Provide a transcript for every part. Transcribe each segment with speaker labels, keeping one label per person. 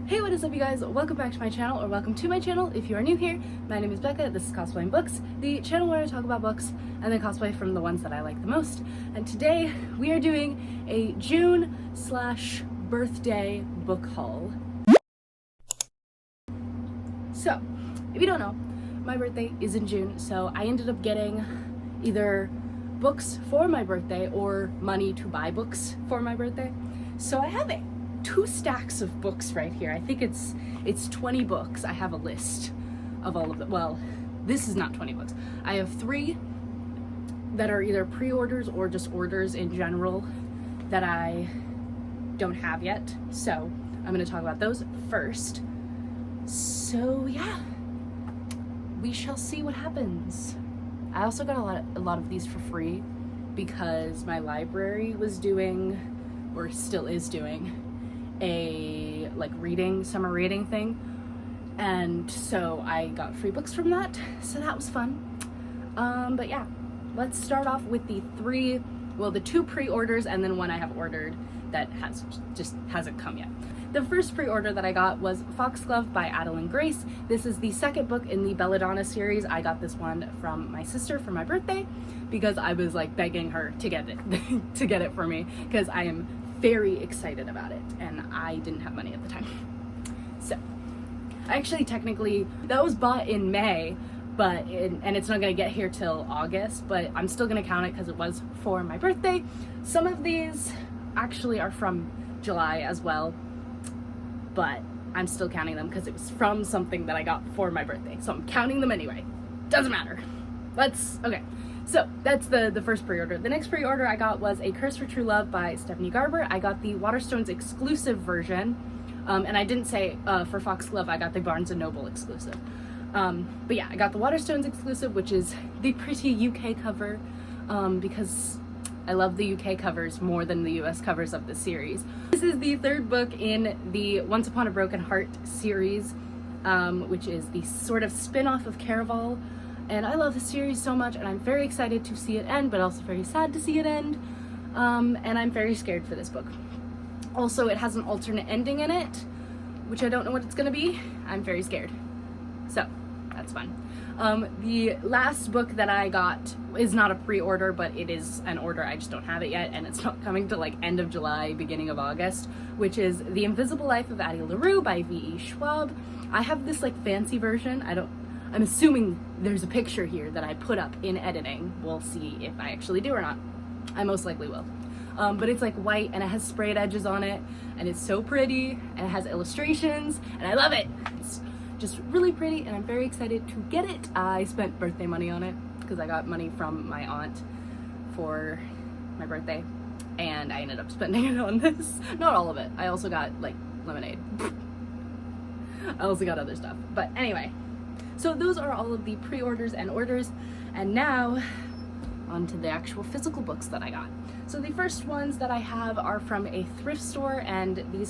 Speaker 1: Hey, what is up, you guys? Welcome back to my channel, or welcome to my channel if you are new here. My name is Becca, this is Cosplay.and.books, the channel where I talk about books and then cosplay from the ones that I like the most. And today we are doing a June/birthday book haul. So, if you don't know, my birthday is in June, so I ended up getting either books for my birthday or money to buy books for my birthday. So I have it. 2 stacks of books right here. I think it's 20 books. I have a list of all of them. Well, this is not 20 books. I have 3 that are either pre-orders or just orders in general that I don't have yet. So I'm going to talk about those first. So yeah, we shall see what happens. I also got a lot of these for free because my library was doing, or still is doing, a summer reading thing, and so I got free books from that, so that was fun. But yeah, let's start off with the 2 pre-orders and then one I have ordered that hasn't come yet. The first pre-order that I got was Foxglove by Adeline Grace. This is the second book in the Belladonna series. I got this one from my sister for my birthday because I was like begging her to get it to get it for me because I am very excited about it and I didn't have money at the time. So actually technically that was bought in May, and it's not gonna get here till August, but I'm still gonna count it because it was for my birthday. Some of these actually are from July as well, but I'm still counting them because it was from something that I got for my birthday, so I'm counting them anyway. Doesn't matter. Okay. So that's the first pre-order. The next pre-order I got was A Curse for True Love by Stephanie Garber. I got the Waterstones exclusive version, and I didn't say for Foxglove I got the Barnes & Noble exclusive. But yeah, I got the Waterstones exclusive, which is the pretty UK cover, because I love the UK covers more than the US covers of the series. This is the 3rd book in the Once Upon a Broken Heart series, which is the sort of spin-off of Caraval. And I love the series so much, and I'm very excited to see it end, but also very sad to see it end. And I'm very scared for this book. Also, it has an alternate ending in it, which I don't know what it's gonna be. I'm very scared. So, that's fun. The last book that I got is not a pre-order, but it is an order. I just don't have it yet, and it's not coming to like end of July, beginning of August, which is The Invisible Life of Addie LaRue by V.E. Schwab. I have this like fancy version. I'm assuming there's a picture here that I put up in editing. We'll see if I actually do or not. I most likely will. But it's like white and it has sprayed edges on it, and it's so pretty, and it has illustrations, and I love it. It's just really pretty, and I'm very excited to get it. I spent birthday money on it because I got money from my aunt for my birthday, and I ended up spending it on this. Not all of it. I also got like lemonade. I also got other stuff. But anyway. So those are all of the pre-orders and orders, and now on to the actual physical books that I got. So the first ones that I have are from a thrift store, and the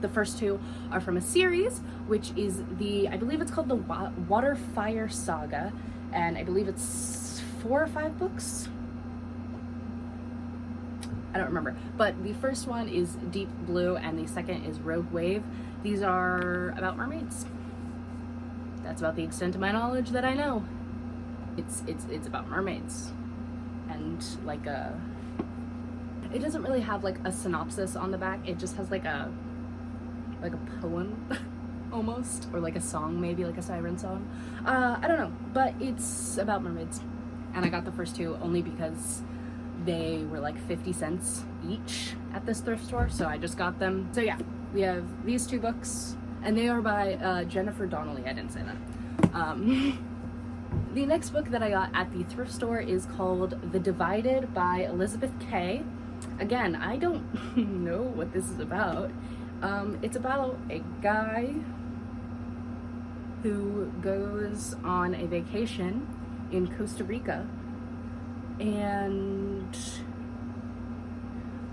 Speaker 1: first 2 are from a series, which is I believe it's called the Waterfire Saga, and I believe it's 4 or 5 books. I don't remember, but the first one is Deep Blue, and the second is Rogue Wave. These are about mermaids. That's about the extent of my knowledge that I know. It's about mermaids, and it doesn't really have like a synopsis on the back. It just has like a poem almost, or like a song, maybe like a siren song. I don't know, but it's about mermaids, and I got the first 2 only because they were like 50 cents each at this thrift store, so I just got them. So yeah, we have these 2 books. And they are by Jennifer Donnelly. I didn't say that. The next book that I got at the thrift store is called The Divided by Elizabeth Kay. Again, I don't know what this is about. It's about a guy who goes on a vacation in Costa Rica, and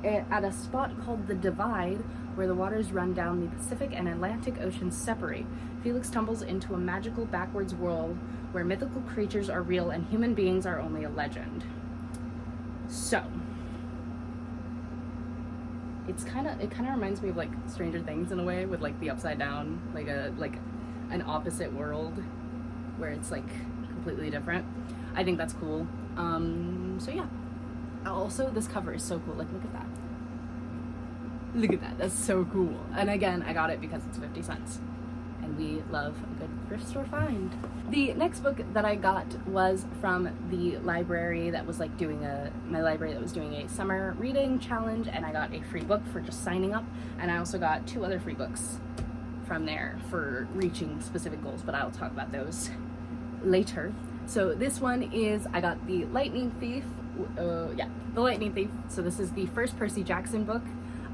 Speaker 1: at a spot called The Divide, where the waters run down the Pacific and Atlantic Oceans separate, Felix tumbles into a magical backwards world where mythical creatures are real and human beings are only a legend. So, it kind of reminds me of like Stranger Things in a way, with like the upside down, like an opposite world where it's like completely different. I think that's cool. So yeah. Also, this cover is so cool. Like, look at that. Look at that. That's so cool. And again, I got it because it's 50 cents. And we love a good thrift store find. The next book that I got was from the library that was like doing my library that was doing a summer reading challenge, and I got a free book for just signing up, and I also got 2 other free books from there for reaching specific goals, but I'll talk about those later. So this one is, I got The Lightning Thief. The Lightning Thief. So this is the first Percy Jackson book.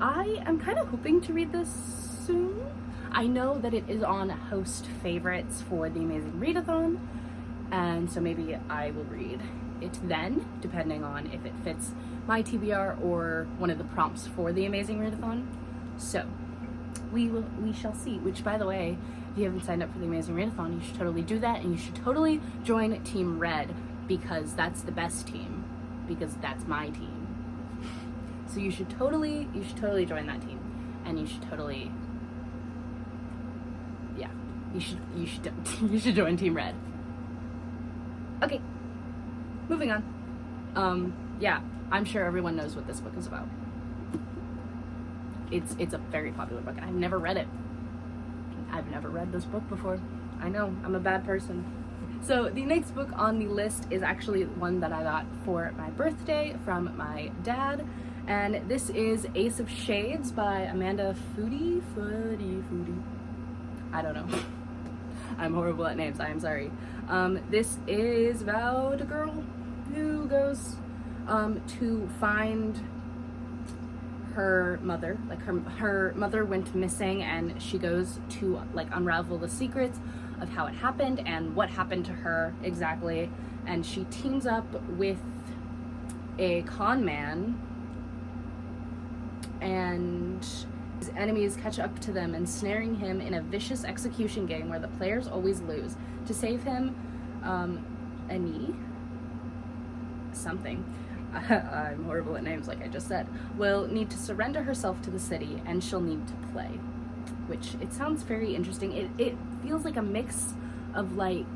Speaker 1: I am kind of hoping to read this soon. I know that it is on host favorites for the Amazing Readathon, and so maybe I will read it then, depending on if it fits my TBR or one of the prompts for the Amazing Readathon. So we shall see. Which, by the way, if you haven't signed up for the Amazing Readathon, you should totally do that, and you should totally join Team Red, because that's the best team, because that's my team. So you should totally join that team, and you should totally, yeah, you should join Team Red. Okay, moving on. Yeah, I'm sure everyone knows what this book is about. It's a very popular book, and I've never read it. I've never read this book before. I know, I'm a bad person. So the next book on the list is actually one that I got for my birthday from my dad, and this is Ace of Shades by Amanda Foody. I don't know. I'm horrible at names, I am sorry. This is about a girl who goes to find her mother. Like her mother went missing, and she goes to like unravel the secrets of how it happened and what happened to her exactly. And she teams up with a con man, and his enemies catch up to them, ensnaring him in a vicious execution game where the players always lose. To save him, Annie, something, I'm horrible at names like I just said, will need to surrender herself to the city, and she'll need to play. Which, it sounds very interesting. It feels like a mix of like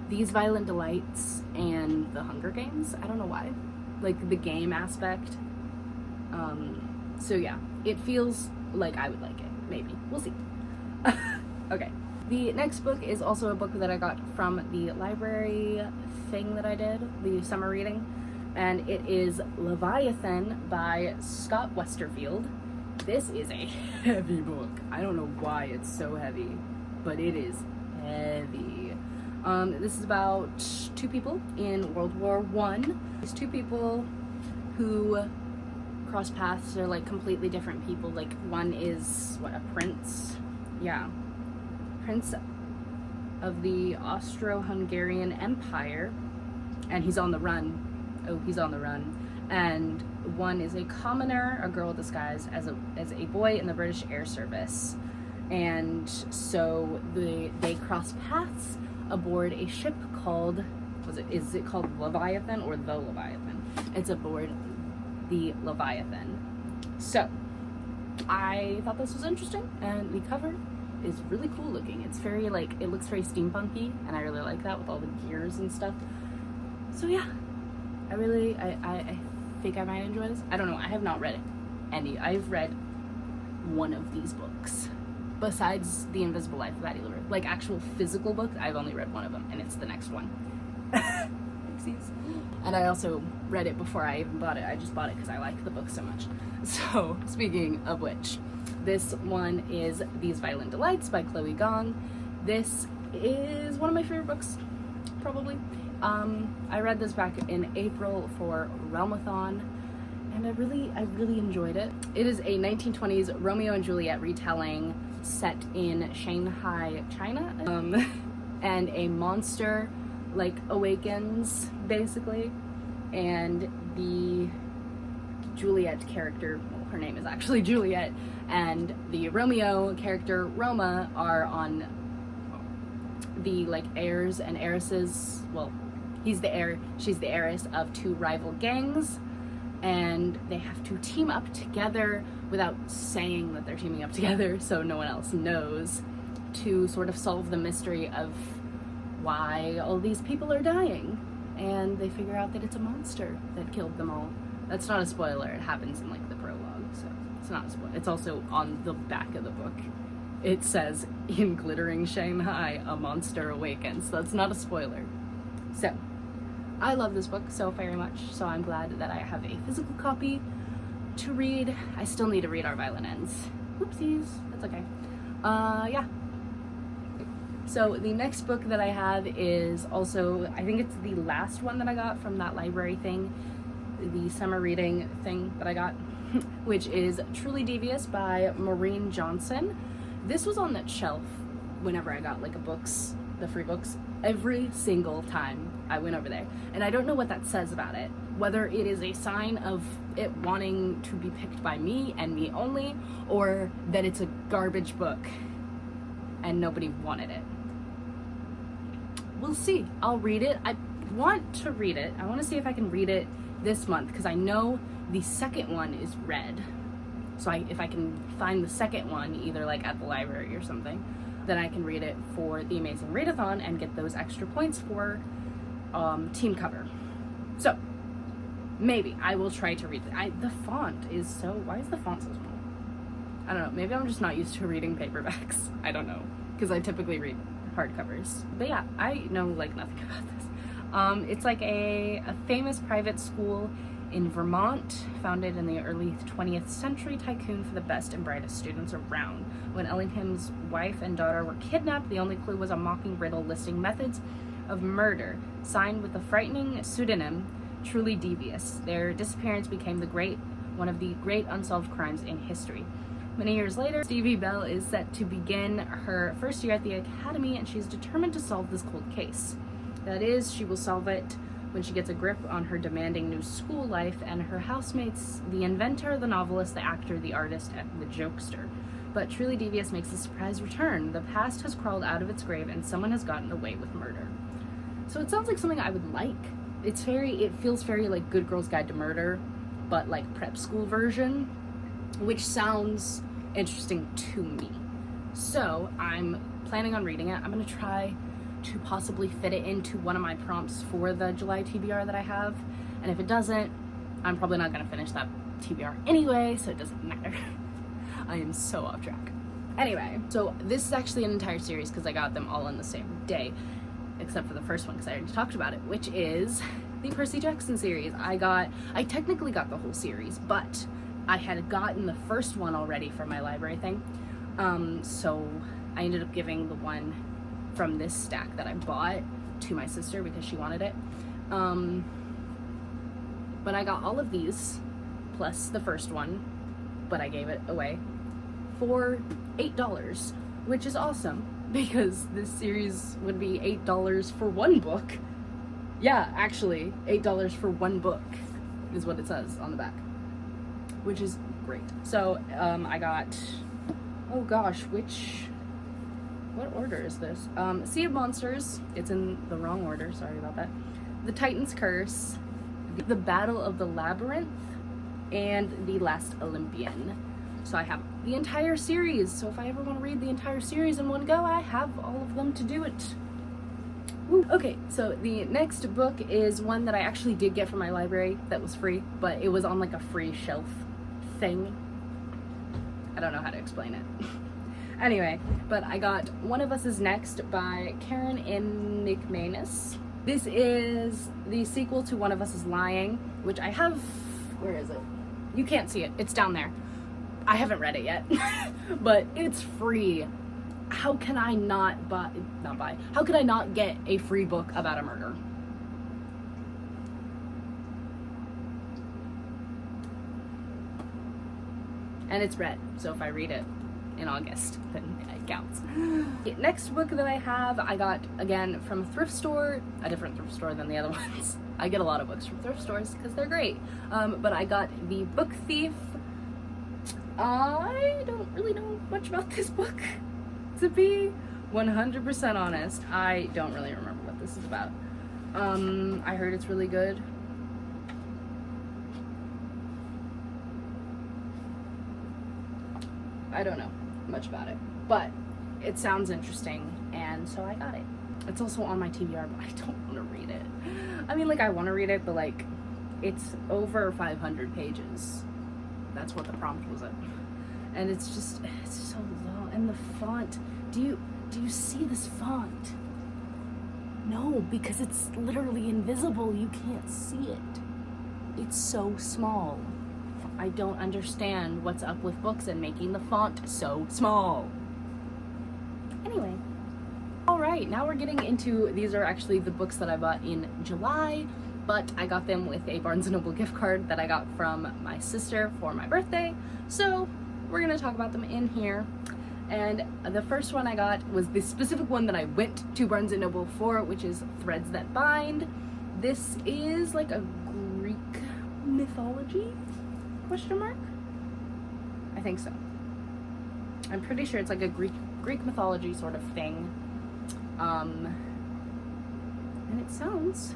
Speaker 1: These Violent Delights and The Hunger Games. I don't know why. Like the game aspect. So yeah, it feels like I would like it. Maybe. We'll see. Okay. The next book is also a book that I got from the library thing that I did, the summer reading, and it is Leviathan by Scott Westerfield. This is a heavy book. I don't know why it's so heavy, but it is heavy. This is about 2 people in World War I. These 2 people who cross paths. They're like completely different people. Like one is a prince. Yeah. Prince of the Austro-Hungarian Empire, and he's on the run. Oh, he's on the run. And one is a commoner, a girl disguised as a boy in the British Air Service. And so they cross paths aboard a ship called, is it called Leviathan or the Leviathan? It's aboard the Leviathan. So I thought this was interesting, and the cover is really cool looking. It's very like, it looks very steampunky, and I really like that with all the gears and stuff. So yeah, I think I might enjoy this. I don't know, I have not read any. I've read one of these books. Besides The Invisible Life of Addie LaRue. Like actual physical books, I've only read one of them, and it's the next one. Oopsies. And I also read it before I even bought it. I just bought it because I like the book so much. So, speaking of which, this one is These Violent Delights by Chloe Gong. This is one of my favorite books, probably. I read this back in April for Realmathon, and I really enjoyed it. It is a 1920s Romeo and Juliet retelling set in Shanghai, China, and a monster like awakens basically, and the Juliet character, well, her name is actually Juliet, and the Romeo character Roma are on the like heirs and heiresses. Well, he's the heir, she's the heiress of 2 rival gangs, and they have to team up together without saying that they're teaming up together so no one else knows, to sort of solve the mystery of why all these people are dying. And they figure out that it's a monster that killed them all. That's not a spoiler, it happens in like the prologue, so it's not a spoiler. It's also on the back of the book. It says, in glittering Shanghai, a monster awakens. So that's not a spoiler. So, I love this book so very much, so I'm glad that I have a physical copy to read. I still need to read Our Violin Ends. Whoopsies, that's okay. Yeah. So the next book that I have is also, I think it's the last one that I got from that library thing, the summer reading thing that I got, which is Truly Devious by Maureen Johnson. This was on that shelf whenever I got like the free books, every single time I went over there. And I don't know what that says about it, whether it is a sign of it wanting to be picked by me and me only, or that it's a garbage book and nobody wanted it. We'll see. I'll read it. I want to read it. I want to see if I can read it this month, because I know the second one is read. So if I can find the second one, either like at the library or something, then I can read it for the Amazing Readathon and get those extra points for team cover. So maybe I will try to read it. The font is so, why is the font so small? I don't know, maybe I'm just not used to reading paperbacks. I don't know, because I typically read hardcovers. But yeah, I know like nothing about this. It's like a famous private school in Vermont, founded in the early 20th century, tycoon for the best and brightest students around. When Ellingham's wife and daughter were kidnapped, the only clue was a mocking riddle listing methods of murder, signed with the frightening pseudonym Truly Devious. Their disappearance became one of the great unsolved crimes in history. Many years later, Stevie Bell is set to begin her first year at the academy, and she's determined to solve this cold case. That is, she will solve it when she gets a grip on her demanding new school life and her housemates, the inventor, the novelist, the actor, the artist, and the jokester. But Truly Devious makes a surprise return. The past has crawled out of its grave and someone has gotten away with murder. So it sounds like something I would like. It feels very like Good Girl's Guide to Murder, but like prep school version, which sounds interesting to me. So I'm planning on reading it. I'm gonna try to possibly fit it into one of my prompts for the July TBR that I have. And if it doesn't, I'm probably not gonna finish that TBR anyway, so it doesn't matter. I am so off track. Anyway, so this is actually an entire series because I got them all on the same day, except for the first one because I already talked about it, which is the Percy Jackson series. I technically got the whole series, but I had gotten the first one already for my library thing. So I ended up giving the one from this stack that I bought to my sister because she wanted it. But I got all of these plus the first one, but I gave it away for $8, which is awesome because this series would be $8 for one book. Yeah, actually, $8 for one book is what it says on the back, which is great. So I got, oh gosh, what order is this? Sea of Monsters. It's in the wrong order, sorry about that. The Titan's Curse, The Battle of the Labyrinth, and The Last Olympian. So I have the entire series. So if I ever want to read the entire series in one go, I have all of them to do it. Woo. Okay, so the next book is one that I actually did get from my library that was free, but it was on like a free shelf thing. I don't know how to explain it. Anyway, but I got One of Us Is Next by Karen M. McManus. This is the sequel to One of Us Is Lying, which I have, where is it? You can't see it, it's down there. I haven't read it yet, but it's free. How can I how could I not get a free book about a murder? And it's read, so if I read it in August, then it counts. The next book that I have, I got again from a thrift store, a different thrift store than the other ones. I get a lot of books from thrift stores because they're great. But I got The Book Thief. I don't really know much about this book, to be 100% honest. I don't really remember what this is about. I heard it's really good. I don't know much about it, but it sounds interesting, and so I got it. It's also on my TBR, but I don't want to read it. I mean, like, I want to read it, but like, it's over 500 pages. That's what the prompt was at. And it's so long. And the font, do you see this font? No, because it's literally invisible. You can't see it. It's so small. I don't understand what's up with books and making the font so small. Anyway. Alright, now we're getting into, these are actually the books that I bought in July, but I got them with a Barnes & Noble gift card that I got from my sister for my birthday, so we're going to talk about them in here. And the first one I got was the specific one that I went to Barnes & Noble for, which is Threads That Bind. This is like a Greek mythology, question mark? I think so. I'm pretty sure it's like a Greek mythology sort of thing. And it sounds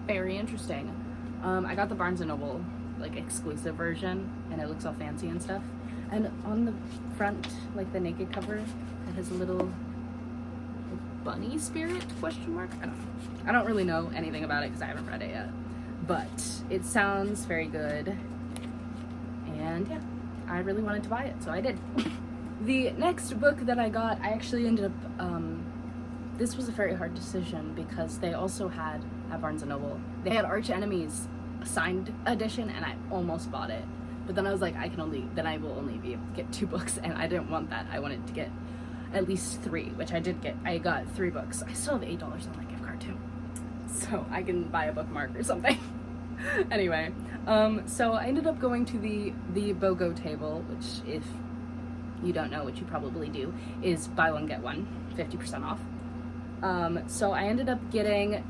Speaker 1: very interesting. I got the Barnes & Noble like exclusive version, and it looks all fancy and stuff. And on the front, like the naked cover, it has a little bunny spirit, question mark? I don't know. I don't really know anything about it because I haven't read it yet. But it sounds very good. And yeah, I really wanted to buy it, so I did. The next book that I got, I actually ended up, this was a very hard decision because they also had, at Barnes & Noble, they had Arch Enemies signed edition, and I almost bought it. But then I was like, I will only be able to get 2 books, and I didn't want that. I wanted to get at least 3, which I did get. I got 3 books. I still have $8 on my gift card too, so I can buy a bookmark or something. Anyway, so I ended up going to the BOGO table, which, if you don't know, which you probably do, is buy one get one, 50% off. So I ended up getting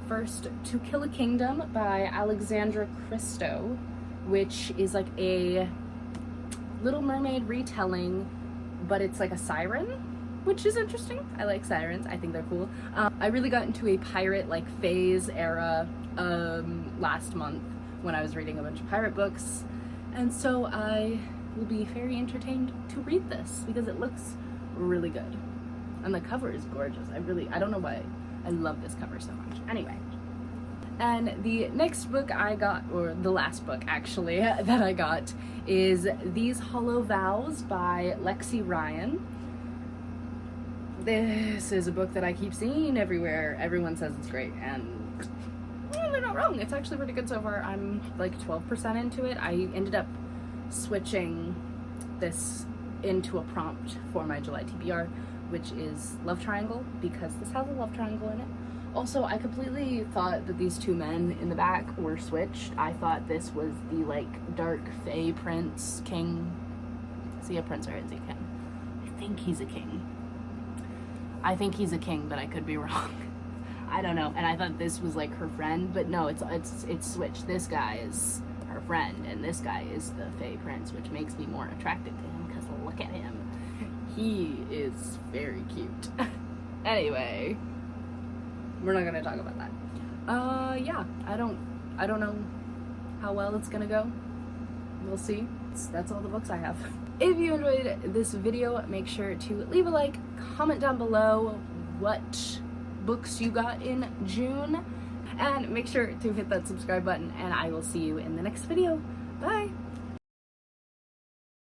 Speaker 1: first To Kill a Kingdom by Alexandra Christo, which is like a Little Mermaid retelling, but it's like a siren, which is interesting. I like sirens. I think they're cool. I really got into a pirate like phase era last month when I was reading a bunch of pirate books, and so I will be very entertained to read this because it looks really good. And the cover is gorgeous. I don't know why I love this cover so much. Anyway. And the next book I got, or the last book actually, that I got is These Hollow Vows by Lexi Ryan. This is a book that I keep seeing everywhere. Everyone says it's great, and well, they're not wrong. It's actually pretty good so far. I'm like 12% into it. I ended up switching this into a prompt for my July TBR, which is love triangle, because this has a love triangle in it. Also, I completely thought that these 2 men in the back were switched. I thought this was the like dark fae prince king. Is he a prince or is he a king? I think he's a king. I think he's a king, but I could be wrong. I don't know. And I thought this was like her friend, but no, it's switched. This guy is her friend, and this guy is the fae prince, which makes me more attracted to him because look at him. He is very cute. Anyway, we're not gonna talk about that. Yeah, I don't know how well it's gonna go. We'll see. That's all the books I have. If you enjoyed this video, make sure to leave a like, comment down below what books you got in June, and make sure to hit that subscribe button, and I will see you in the next video. Bye!